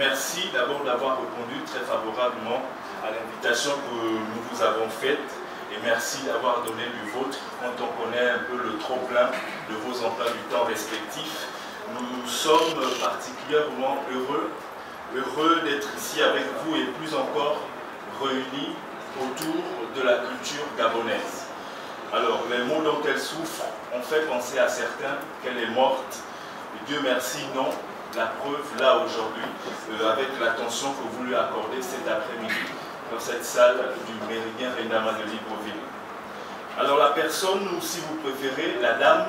Merci d'abord d'avoir répondu très favorablement à l'invitation que nous vous avons faite et merci d'avoir donné du vôtre quand on connaît un peu le trop-plein de vos emplois du temps respectifs. Nous sommes particulièrement heureux d'être ici avec vous et plus encore réunis autour de la culture gabonaise. Alors, les mots dont elle souffre ont fait penser à certains qu'elle est morte. Et Dieu merci, non. La preuve, là, aujourd'hui, avec l'attention que vous lui accordez cet après-midi dans cette salle du Méridien Rendama de Libreville. Alors, la personne, ou si vous préférez, la dame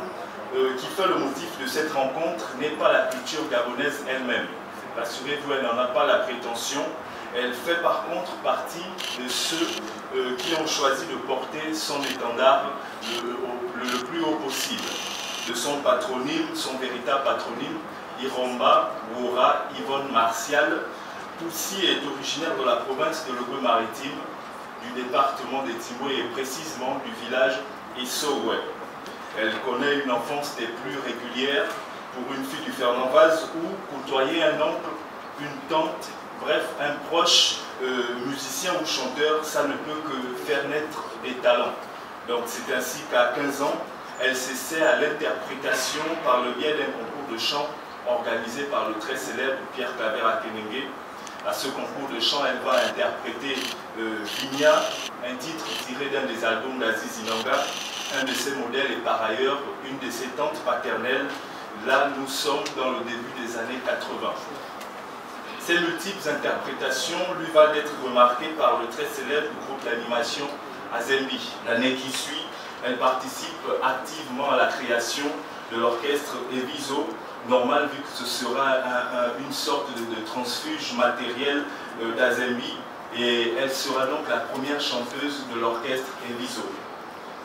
qui fait le motif de cette rencontre n'est pas la culture gabonaise elle-même. Rassurez-vous, elle n'en a pas la prétention. Elle fait par contre partie de ceux qui ont choisi de porter son étendard le plus haut possible. De son patronyme, son véritable patronyme, Iromba Wora Yvonne Martial. Poussi est originaire de la province de l'Ogo-Maritime, du département des Timoué et précisément du village Issooué. Elle connaît une enfance des plus régulières pour une fille du Fernand-Vaz où côtoyer un oncle, une tante, bref, un proche musicien ou chanteur, ça ne peut que faire naître des talents. Donc c'est ainsi qu'à 15 ans, elle s'essaie à l'interprétation par le biais d'un concours de chant organisé par le très célèbre Pierre Claver Akenenge. À ce concours de chant, elle va interpréter Vigna, un titre tiré d'un des albums d'Aziz Inanga. Un de ses modèles et par ailleurs une de ses tantes paternelles. Là, nous sommes dans le début des années 80. Ces multiples interprétations lui valent d'être remarquées par le très célèbre groupe d'animation Azembi. L'année qui suit, elle participe activement à la création de l'orchestre Eviso, normal vu que ce sera une sorte de transfuge matériel d'Azembi, et elle sera donc la première chanteuse de l'orchestre Eviso.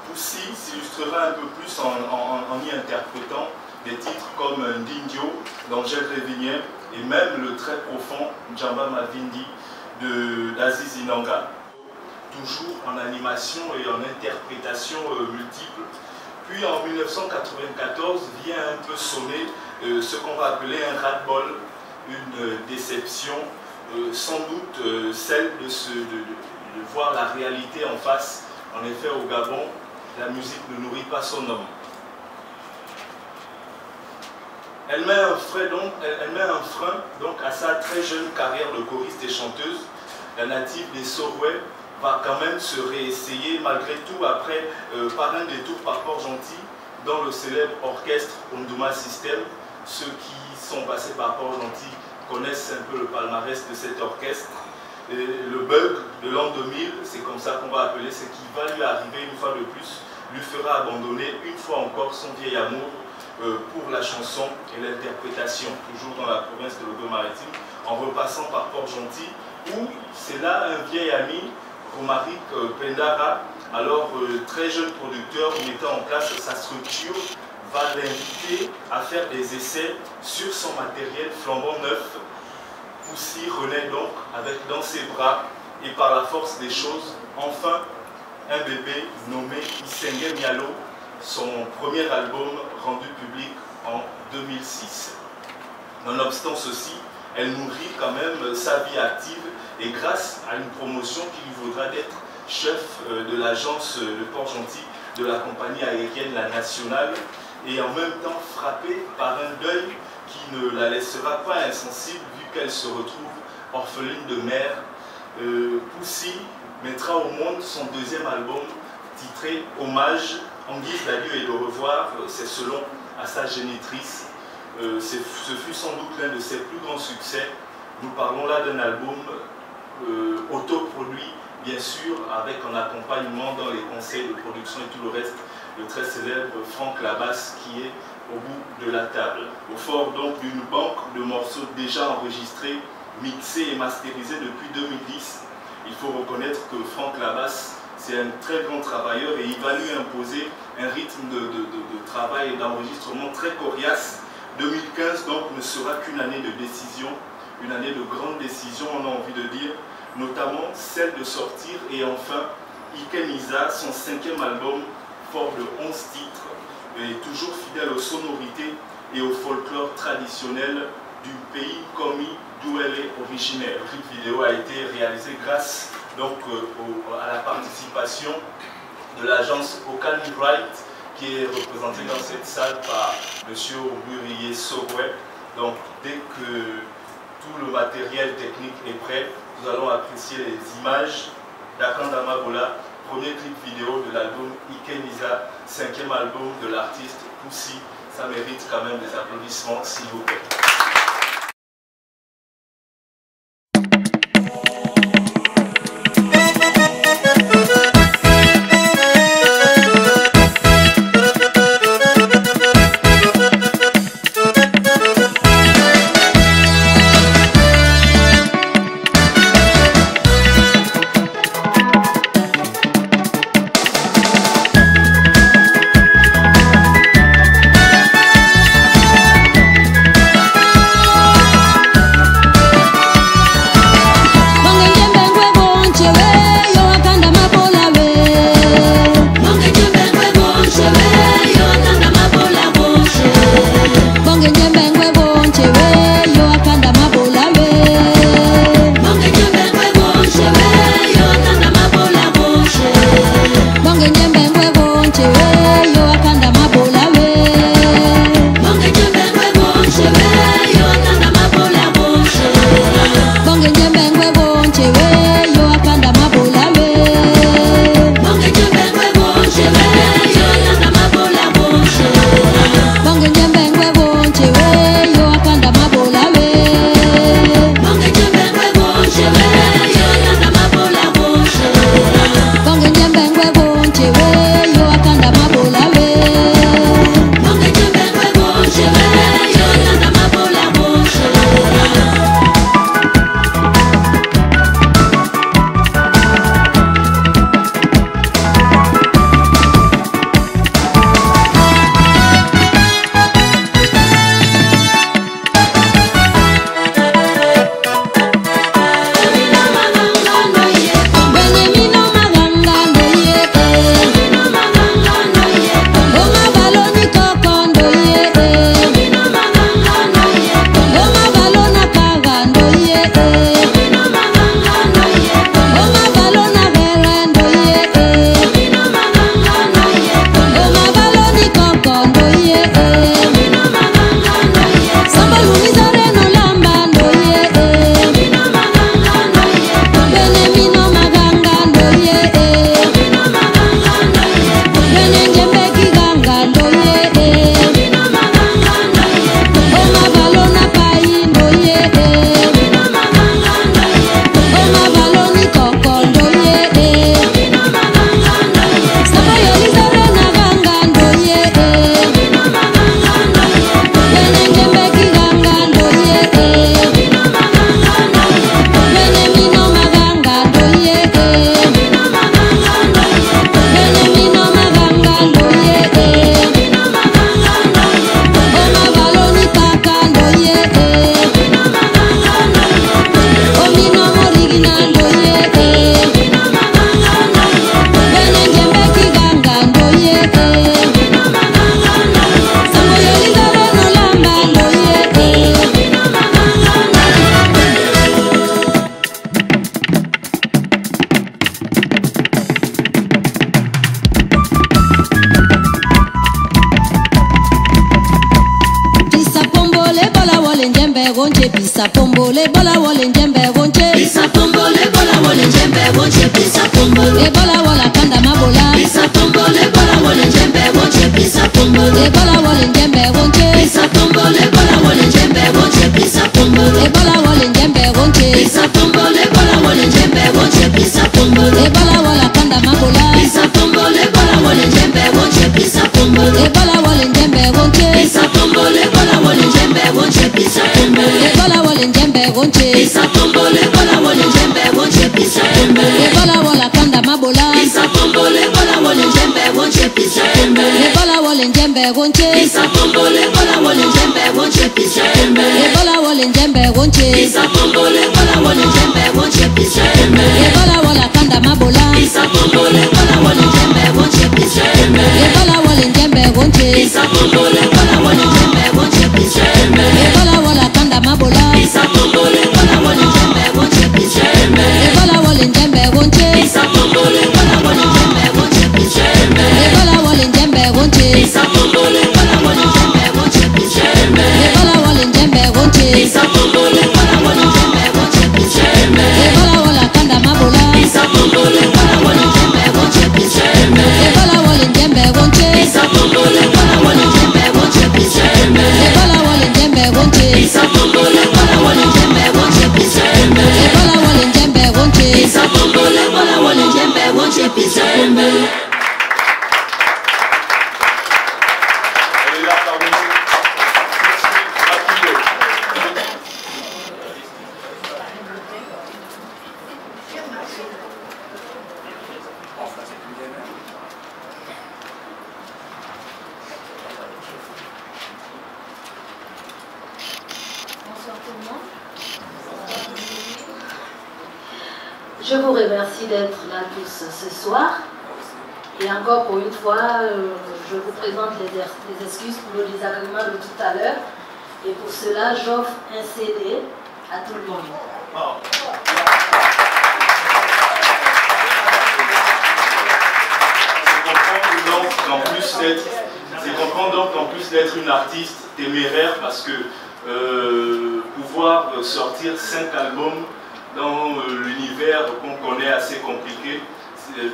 Poussi s'illustrera un peu plus en y interprétant des titres comme Ndindio d'Angèle Révignet et même le très profond Njamba Mavindi d'Aziz Inanga. Toujours en animation et en interprétation multiples. Puis en 1994 vient un peu sonner ce qu'on va appeler un ras-le-bol, une déception, sans doute celle de voir la réalité en face. En effet, au Gabon, la musique ne nourrit pas son homme. Elle met un frein donc à sa très jeune carrière de choriste et chanteuse. La native des Soroué va quand même se réessayer malgré tout après par un détour par Port-Gentil dans le célèbre orchestre Onduma System. Ceux qui sont passés par Port-Gentil connaissent un peu le palmarès de cet orchestre. Et le bug de l'an 2000, c'est comme ça qu'on va appeler ce qui va lui arriver une fois de plus, lui fera abandonner une fois encore son vieil amour pour la chanson et l'interprétation, toujours dans la province de l'Ogo-Maritime, en repassant par Port-Gentil, où c'est là un vieil ami, Romaric Pendara, alors très jeune producteur, mettant en place sa structure, va l'inviter à faire des essais sur son matériel flambant neuf. Poussi renaît donc avec dans ses bras et par la force des choses, enfin, un bébé nommé Isenge Mialo, son premier album rendu public en 2006. Nonobstant ceci, elle nourrit quand même sa vie active et grâce à une promotion qui lui vaudra d'être chef de l'agence de Port-Gentil de la compagnie aérienne La Nationale et en même temps frappée par un deuil qui ne la laissera pas insensible vu qu'elle se retrouve orpheline de mère. Poussi mettra au monde son deuxième album titré Hommage en guise d'adieu et de revoir, c'est selon à sa génitrice. Ce fut sans doute l'un de ses plus grands succès. Nous parlons là d'un album autoproduit, bien sûr, avec en accompagnement dans les conseils de production et tout le reste, le très célèbre Franck Labasse qui est au bout de la table. Au fort donc d'une banque de morceaux déjà enregistrés, mixés et masterisés depuis 2010, il faut reconnaître que Franck Labasse, c'est un très grand travailleur et il va lui imposer un rythme de travail et d'enregistrement très coriace. 2015 donc ne sera qu'une année de décision, une année de grande décision, on a envie de dire, notamment celle de sortir et enfin Ikenisa, son 5e album, fort de 11 titres, et toujours fidèle aux sonorités et au folklore traditionnel du pays commis d'où elle est originaire. Le clip vidéo a été réalisé grâce donc, à la participation de l'agence Okani Wright, qui est représentée dans cette salle par M. Oburiye Sogwe. Donc dès que tout le matériel technique est prêt, nous allons apprécier les images d'Akanda Mabola, premier clip vidéo de l'album Ikeniza, 5e album de l'artiste Poussi. Ça mérite quand même des applaudissements, s'il vous plaît. Pisa pombole bola wole njembe wonche. Pisa pombole bola wole njembe wonche. Pisa pombole bola wala kanda mabola. Pisa pombole bola wole njembe wonche. Pisa pombole bola wole njembe wonche. Pisa pombole bola wole njembe wonche. Pisa pombole bola wole njembe wonche. Pisa pombole bola wole njembe wonche. Pisa pombole bola wala kanda mabola. Pisa pombole bola wole njembe wonche. Pisa pombole bola wole njembe wonche. Pisa pombole bola wole njembe wonche. Pisa pombole bola wole njembe wonche. Pisa pombole bola wole njembe wonche. Pisa pombole bola wala kanda mabola. Pisa pombole bola wole njembe wonche. Pisa pombole bola wole njembe wonche. Pisa pombole bola wole njembe wonche. Pisa pombole bola wole njembe wonche. Pisa pombole bola wole njembe wonche. Pisa pombole bola wala kanda mabola. Pisa pombole bola wole njembe wonche. Pisa pombole bola wole njembe wonche. Pisa pombole bola wole njembe wonche. Pisa pombole bola wala kanda mabola. Pisa pombole le monde. Je vous remercie d'être là tous ce soir. Et encore pour une fois, je vous présente les excuses pour le désagrément de tout à l'heure. Et pour cela, j'offre un CD à tout le monde. C'est comprendre donc qu'en plus d'être une artiste téméraire, parce que pouvoir sortir 5 albums dans l'univers qu'on connaît assez compliqué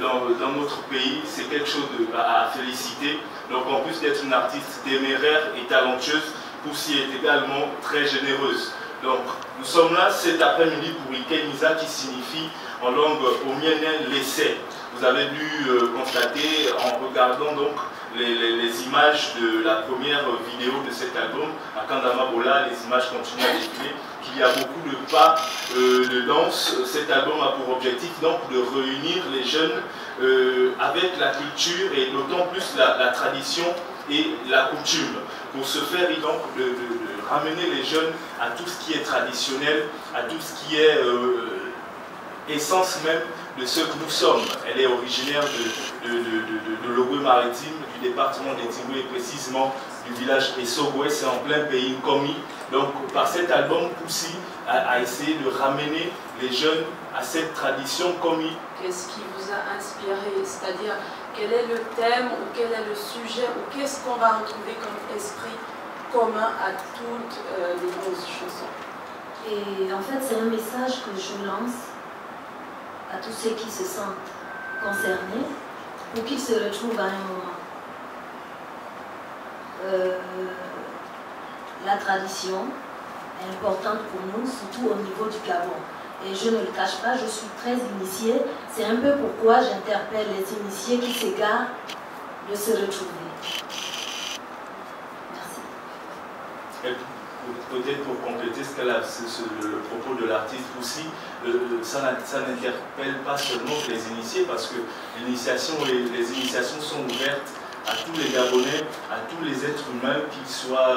dans notre pays, c'est quelque chose à féliciter. Donc en plus d'être une artiste téméraire et talentueuse, Poussi est également très généreuse. Donc nous sommes là cet après-midi pour Ikenisa, qui signifie en langue omienne l'essai. Vous avez dû constater en regardant donc les images de la première vidéo de cet album, à Kandama Bola, les images continuent à défiler, qu'il y a beaucoup de pas de danse. Cet album a pour objectif donc de réunir les jeunes avec la culture et d'autant plus la tradition et la coutume. Pour ce faire, donc, de ramener les jeunes à tout ce qui est traditionnel, à tout ce qui est essence même de ce que nous sommes. Elle est originaire de Logoué-Maritime, du département d'Etingoué et précisément du village Essogoué, c'est en plein pays Nkomi. Donc par cet album, Poussi a essayé de ramener les jeunes à cette tradition Komi. Qu'est-ce qui vous a inspiré? C'est-à-dire, quel est le thème ou quel est le sujet ou qu'est-ce qu'on va retrouver comme esprit commun à toutes les 11 chansons? Et en fait, c'est un message que je lance à tous ceux qui se sentent concernés ou qui se retrouvent à un moment. La tradition est importante pour nous, surtout au niveau du Gabon. Et je ne le cache pas, je suis très initiée. C'est un peu pourquoi j'interpelle les initiés qui s'égarent de se retrouver. Merci. Peut-être pour compléter le propos de l'artiste aussi, ça n'interpelle pas seulement les initiés, parce que les initiations sont ouvertes à tous les Gabonais, à tous les êtres humains, qu'ils soient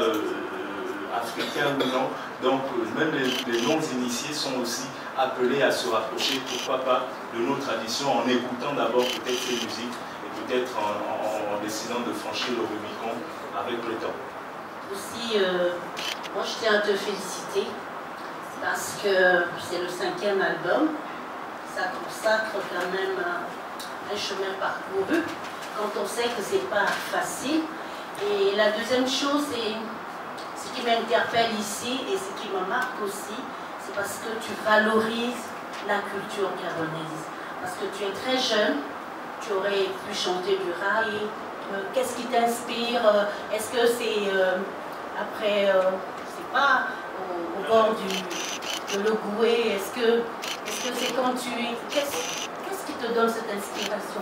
africains ou non. Donc même les non-initiés sont aussi appelés à se rapprocher, pourquoi pas, de nos traditions, en écoutant d'abord peut-être ces musiques et peut-être en décidant de franchir le Rubicon avec le temps. Aussi, moi je tiens à te féliciter parce que c'est le 5e album, ça consacre quand même un chemin parcouru quand on sait que c'est pas facile. Et la deuxième chose, c'est ce qui m'interpelle ici et ce qui me marque aussi, c'est parce que tu valorises la culture gabonaise. Parce que tu es très jeune, tu aurais pu chanter du rail. Qu'est-ce qui t'inspire? Est-ce que c'est après, je sais pas, au bord de Logoué? Est-ce que c'est quand tu es... Qu'est-ce qui te donne cette inspiration?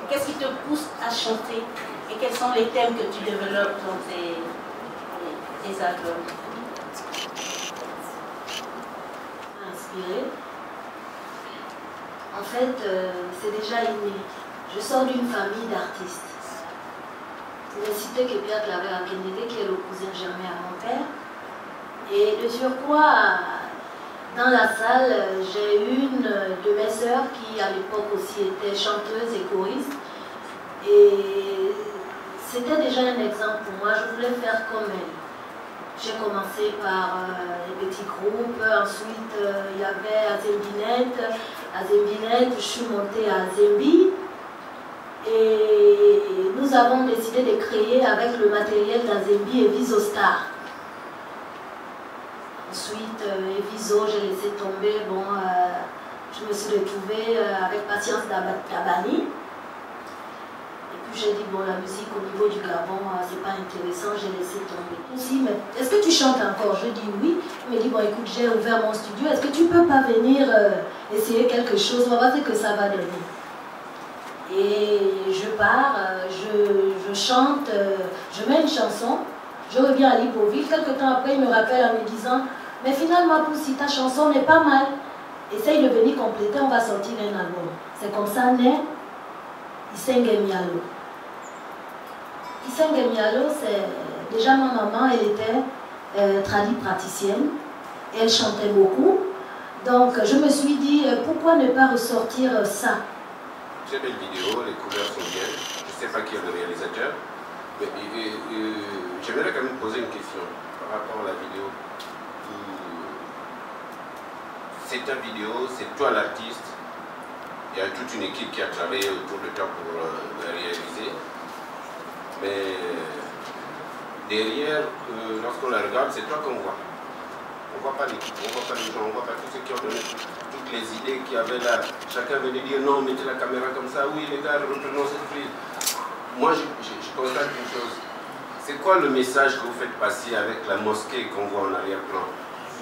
Qu'est-ce qui te pousse à chanter? Et quels sont les thèmes que tu développes dans tes albums? Inspiré. En fait, c'est déjà inné. Je sors d'une famille d'artistes. Pour ne citer que Pierre Claver Akenede, qui est le cousin germain à mon père. Et de surcroît, dans la salle, j'ai une de mes sœurs qui, à l'époque aussi, était chanteuse et choriste. Et c'était déjà un exemple pour moi. Je voulais faire comme elle. J'ai commencé par les petits groupes, ensuite il y avait Azembinette. Azembinette, je suis montée à Azembi. Et nous avons décidé de créer avec le matériel d'Azembi Evisostar. Ensuite, Eviso, j'ai laissé tomber. Bon, je me suis retrouvée avec Patience Dabani. Et puis j'ai dit, bon, la musique au niveau du Gabon, c'est pas intéressant, j'ai laissé tomber. Aussi, mais est-ce que tu chantes encore? Je dis oui. Il me dit, bon, écoute, j'ai ouvert mon studio, est-ce que tu peux pas venir essayer quelque chose? On va voir ce que ça va donner. Et je pars, je chante, je mets une chanson, je reviens à Libreville. Quelques temps après, il me rappelle en me disant, mais finalement, Poussi, ta chanson n'est pas mal. Essaye de venir compléter, on va sortir un album. C'est comme ça naît Isengue Mialo. Isengue Mialo, c'est déjà ma maman, elle était praticienne. et elle chantait beaucoup. Donc je me suis dit, pourquoi ne pas ressortir ça? Très belle vidéo, les couleurs sont bien. Je ne sais pas qui est le réalisateur. Mais j'aimerais quand même poser une question par rapport à la vidéo. C'est ta vidéo, c'est toi l'artiste. Il y a toute une équipe qui a travaillé autour de toi pour la réaliser. Mais derrière, lorsqu'on la regarde, c'est toi qu'on voit. On ne voit pas l'équipe, on ne voit pas les gens, on ne voit pas tous ceux qui ont donné toutes les idées qu'il y avait là. Chacun venait dire non, mettez la caméra comme ça, oui les gars, reprenons cette prise. Moi je constate une chose. C'est quoi le message que vous faites passer avec la mosquée qu'on voit en arrière-plan?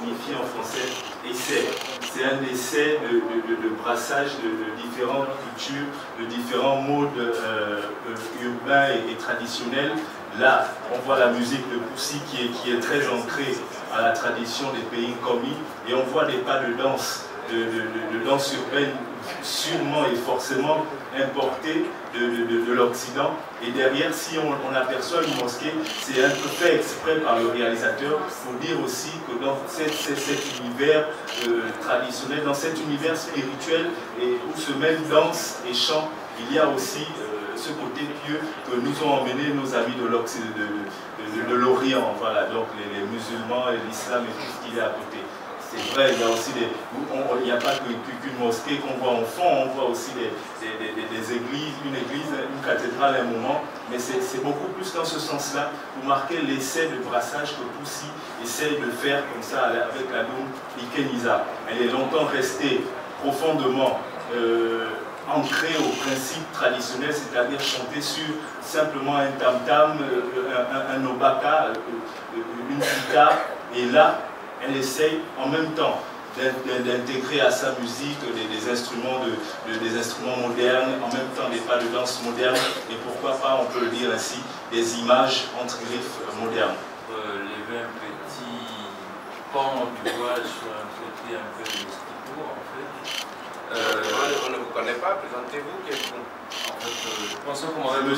Signifie en français essai. C'est un essai de brassage de différentes cultures, de différents modes urbains et traditionnels. Là, on voit la musique de Poussi qui est très ancrée à la tradition des pays commis, et on voit des pas de danse, de danse urbaine sûrement et forcément importée de l'Occident. Et derrière, si on aperçoit une mosquée, c'est un peu fait exprès par le réalisateur pour dire aussi que dans cet univers traditionnel, dans cet univers spirituel et où se mêlent danse et chant, il y a aussi ce côté pieux que nous ont emmené nos amis de l'Orient, voilà, donc les musulmans et l'islam et tout ce qu'il y a à côté. C'est vrai, il y a aussi il n'y a pas qu'une mosquée qu'on voit en fond, on voit aussi des églises, une cathédrale à un moment, mais c'est beaucoup plus dans ce sens-là, pour marquer l'essai de brassage que Poussi essaie de faire comme ça avec la Doum Ikeniza. Elle est longtemps restée profondément ancré au principe traditionnel, c'est-à-dire chanter sur simplement un tam-tam, un obaka, une guitare, et là, elle essaye en même temps d'intégrer à sa musique des instruments modernes, en même temps des pas de danse modernes, et pourquoi pas, on peut le dire ainsi, des images entre griffes modernes. Lever un petit pan du voile sur un côté un peu mystico, en fait. On ne vous connaît pas, présentez-vous, qui êtes-vous? En fait, je pense qu'on m'avait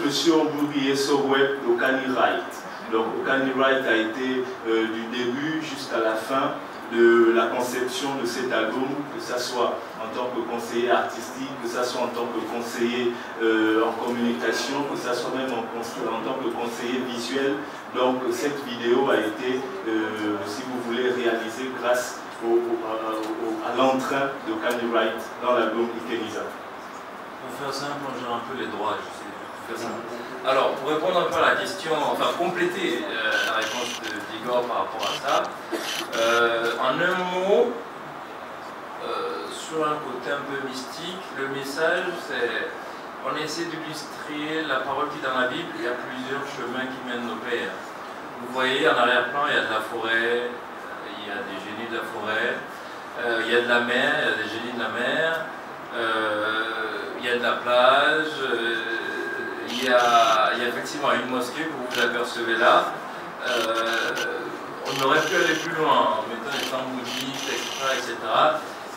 Monsieur Omburi Esoweb Okani Wright. Donc Okani Wright a été du début jusqu'à la fin de la conception de cet album, que ce soit en tant que conseiller artistique, que ce soit en tant que conseiller en communication, que ce soit même en tant que conseiller visuel. Donc cette vidéo a été, si vous voulez, réalisée grâce à l'entrain de Okani Wright dans l'album Ikeniza. Pour faire simple, j'ai un peu les droits, je sais. Pour faire simple. Alors, pour répondre un peu à la question, enfin compléter la réponse d'Igor par rapport à ça, en un mot, sur un côté un peu mystique, le message, c'est on essaie d'illustrer la parole qui est dans la Bible. Il y a plusieurs chemins qui mènent nos pères. Vous voyez, en arrière-plan, il y a de la forêt, il y a des génies de la forêt, il y a de la mer, il y a des génies de la mer, il y a de la plage, il y a effectivement une mosquée que vous apercevez là. On aurait pu aller plus loin en mettant des temps bouddhistes, etc.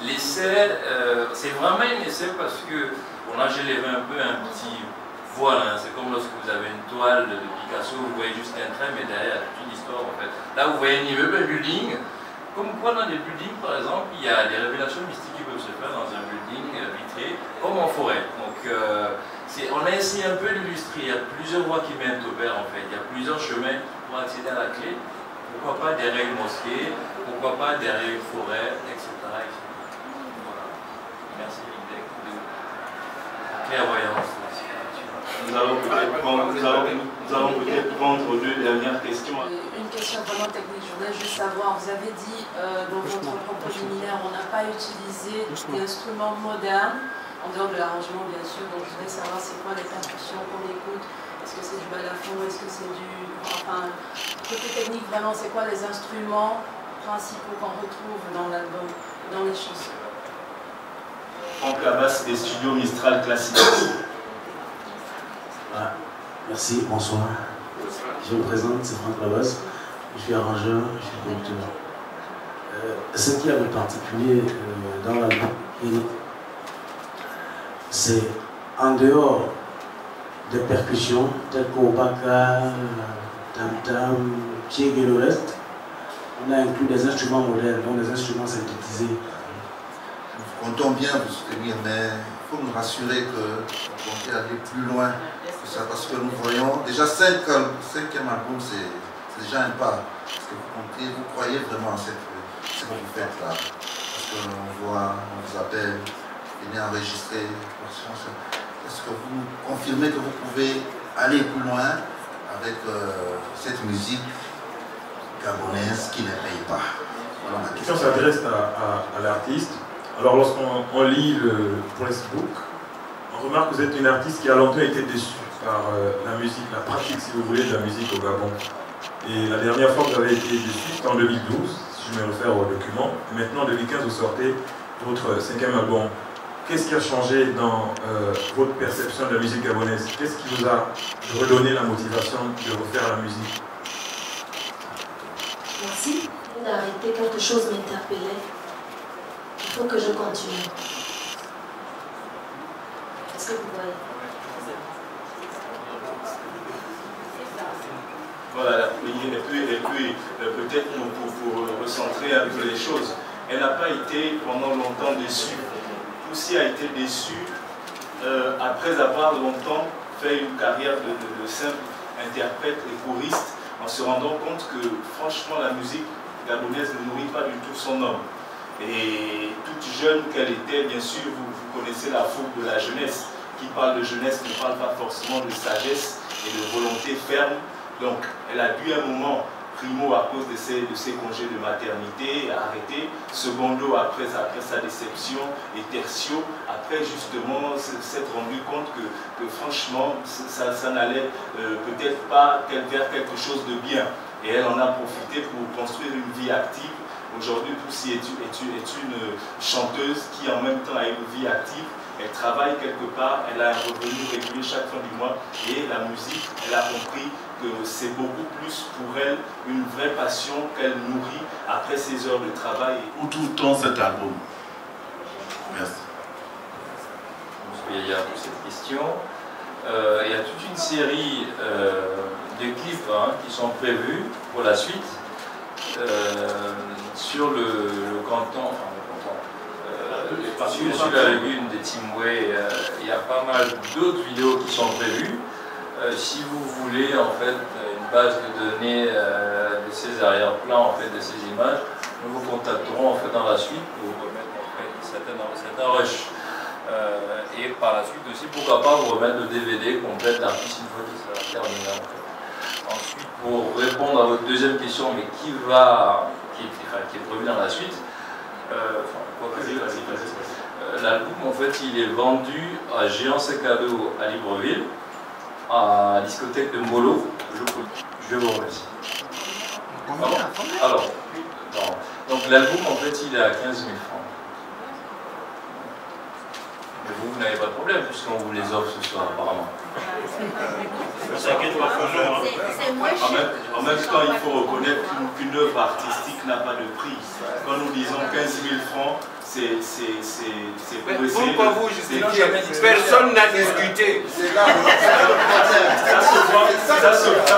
L'essai, c'est vraiment un essai parce que, bon là j'ai levé un peu un petit voile, hein. C'est comme lorsque vous avez une toile de Picasso, vous voyez juste un trait, mais derrière toute une histoire en fait. Là vous voyez un immeuble, un building. Comme quoi dans les buildings par exemple, il y a des révélations mystiques qui peuvent se faire dans un building vitré, comme en forêt. Donc on a essayé un peu d'illustrer, il y a plusieurs voies qui mènent au père en fait, il y a plusieurs chemins pour accéder à la clé. Pourquoi pas derrière une mosquée, pourquoi pas derrière une forêt, etc. Voilà. Merci Lindek de clairvoyance. Nous allons peut-être prendre deux dernières questions. Une question vraiment technique, je voudrais juste savoir, vous avez dit dans votre propos liminaire, on n'a pas utilisé d'instruments modernes, en dehors de l'arrangement bien sûr, donc je voudrais savoir c'est quoi les percussions qu'on écoute, est-ce que c'est du balafon, est-ce que c'est du... Enfin, côté technique vraiment, c'est quoi les instruments principaux qu'on retrouve dans l'album, dans les chansons? Franck Labas des studios Mistral Classique. Ah, merci, bonsoir. Je me présente, c'est Franck Labas. Je suis arrangeur, je suis producteur. Ce qui est particulier dans l'album, c'est en dehors des percussions telles qu'Obaka, Tam Tam, Tchig et le reste, on a inclus des instruments modernes, donc des instruments synthétisés. Nous comptons bien vous soutenir, mais il faut nous rassurer que vous comptez aller plus loin que ça, parce que nous voyons déjà 5e album, c'est déjà un pas. Parce que vous croyez vraiment à ce que vous faites là. Parce qu'on voit, on vous appelle, venez enregistrer. Est-ce que vous confirmez que vous pouvez aller plus loin avec cette musique gabonaise qui ne paye pas? Voilà ma question. La question s'adresse à l'artiste. Alors lorsqu'on lit le Facebook, on remarque que vous êtes une artiste qui a longtemps été déçue par la musique, la pratique si vous voulez de la musique au Gabon. Et la dernière fois que vous avez été déçue, c'était en 2012, si je me réfère au document. Et maintenant en 2015, vous sortez votre 5e album. Qu'est-ce qui a changé dans votre perception de la musique gabonaise? Qu'est-ce qui vous a redonné la motivation de refaire la musique? Merci d'arrêter, quelque chose m'interpellait. Il faut que je continue. Est-ce que vous voyez? Voilà, et puis peut-être pour recentrer un peu les choses, elle n'a pas été pendant longtemps déçue. Aussi a été déçu après avoir longtemps fait une carrière de simple interprète et choriste, en se rendant compte que franchement la musique gabonaise ne nourrit pas du tout son homme. Et toute jeune qu'elle était, bien sûr, vous connaissez la fougue de la jeunesse. Qui parle de jeunesse ne parle pas forcément de sagesse et de volonté ferme. Donc elle a dû un moment, primo à cause de ses congés de maternité, arrêter, secondo après sa déception, et tertio après justement s'être rendu compte que franchement ça n'allait peut-être pas vers quelque chose de bien. Et elle en a profité pour construire une vie active. Aujourd'hui, Poussi est une chanteuse qui en même temps a une vie active. Elle travaille quelque part, elle a un revenu régulier chaque fin du mois. Et la musique, elle a compris que c'est beaucoup plus pour elle une vraie passion qu'elle nourrit après ses heures de travail. Où trouve-t-on cet album? Merci. Il y a cette question. Il y a toute une série de clips qui sont prévus pour la suite. Sur le canton, sur la lagune de Timway, il y a pas mal d'autres vidéos qui sont prévues. Si vous voulez en fait une base de données de ces arrière-plans, en fait, de ces images, nous vous contacterons en fait dans la suite pour vous remettre en fait certains rushs. Et par la suite aussi, pourquoi pas vous remettre le DVD complet d'artiste une fois qu'il sera terminé. En fait. Ensuite, pour répondre à votre deuxième question, mais qui est prévu dans la suite, l'album en fait il est vendu à Géant Secado à Libreville, à la discothèque de Mbolo. Je vous remercie. Alors, donc l'album en fait il est à 15 000 francs. Mais vous n'avez pas de problème puisqu'on vous les offre ce soir apparemment. T'inquiète pas, en même temps, il faut reconnaître qu'une œuvre artistique n'a pas de prix. Quand nous disons 15 000 francs, c'est pour essayer. Pourquoi vous justifiez? Personne n'a discuté. Ça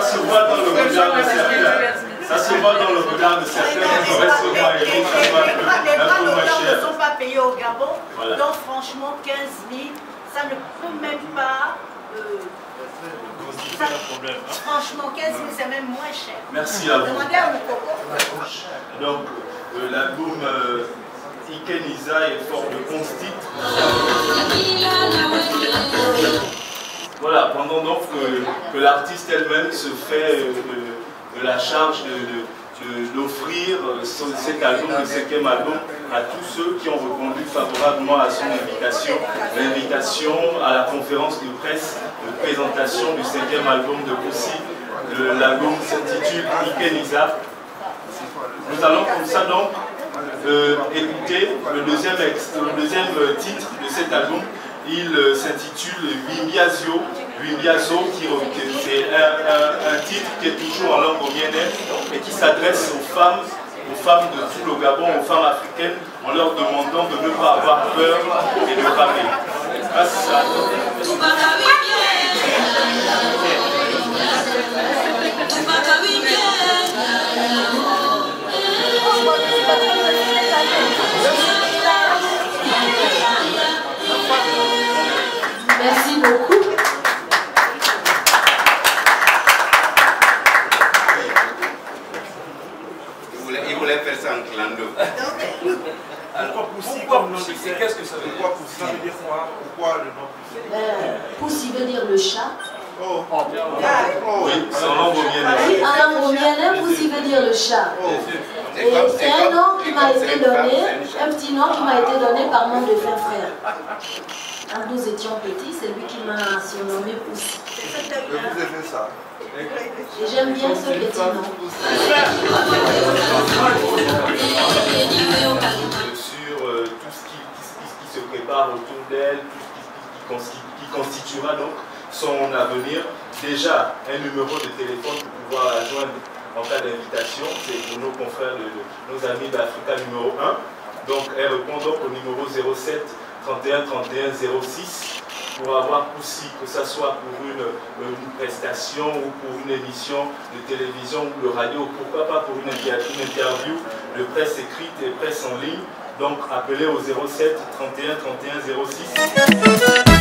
se voit dans le regard de certains. Ça se voit dans le regard de certains qui restent moins aimés, ça soit un peu moins cher. Ne sont pas payés au Gabon, voilà. Donc franchement 15 000, ça ne peut même pas... franchement 15 000 c'est même moins cher. Merci à vous. Demandez à Moukoko. Donc l'album Iken Isa est fort de constit. Voilà, pendant donc que l'artiste elle-même se fait de la charge d'offrir cet album, le 5e album, à tous ceux qui ont répondu favorablement à son invitation. L'invitation à la conférence de presse de présentation du 5e album de Poussi. L'album s'intitule Iken Isa. Nous allons comme ça donc écouter le deuxième titre de cet album. Il s'intitule Wimbiazo. Wimbiazo, c'est un titre qui est toujours en langue omienne et qui s'adresse aux femmes de tout le Gabon, aux femmes africaines, en leur demandant de ne pas avoir peur et de ramer. Grâce à Merci beaucoup. Il voulait faire ça en clando. Pourquoi Poussi? Qu'est-ce que ça veut dire? Pourquoi Poussi? Ça veut dire quoi? Pourquoi le nom Poussi? Poussi veut dire le chat. Oh. Oui, c'est en langue romienne. Oui, en langue romienne, Poussi veut dire le chat. Et c'est un nom qui m'a été donné, un petit nom qui m'a été donné par mon défunt frère. Quand nous étions petits, c'est lui qui m'a surnommé Poussi. Et vous aimez ça? Et j'aime bien ce petit nom. Sur tout ce qui se prépare autour d'elle, tout ce qui constituera donc son avenir. Déjà, un numéro de téléphone pour pouvoir la joindre en cas d'invitation, c'est pour nos confrères, nos amis d'Africa numéro 1. Donc, elle répond donc au numéro 07 31 31 06 pour avoir Poussi, que ce soit pour une prestation ou pour une émission de télévision ou de radio, ou pourquoi pas pour une interview de presse écrite et presse en ligne. Donc, appelez au 07 31 31 06.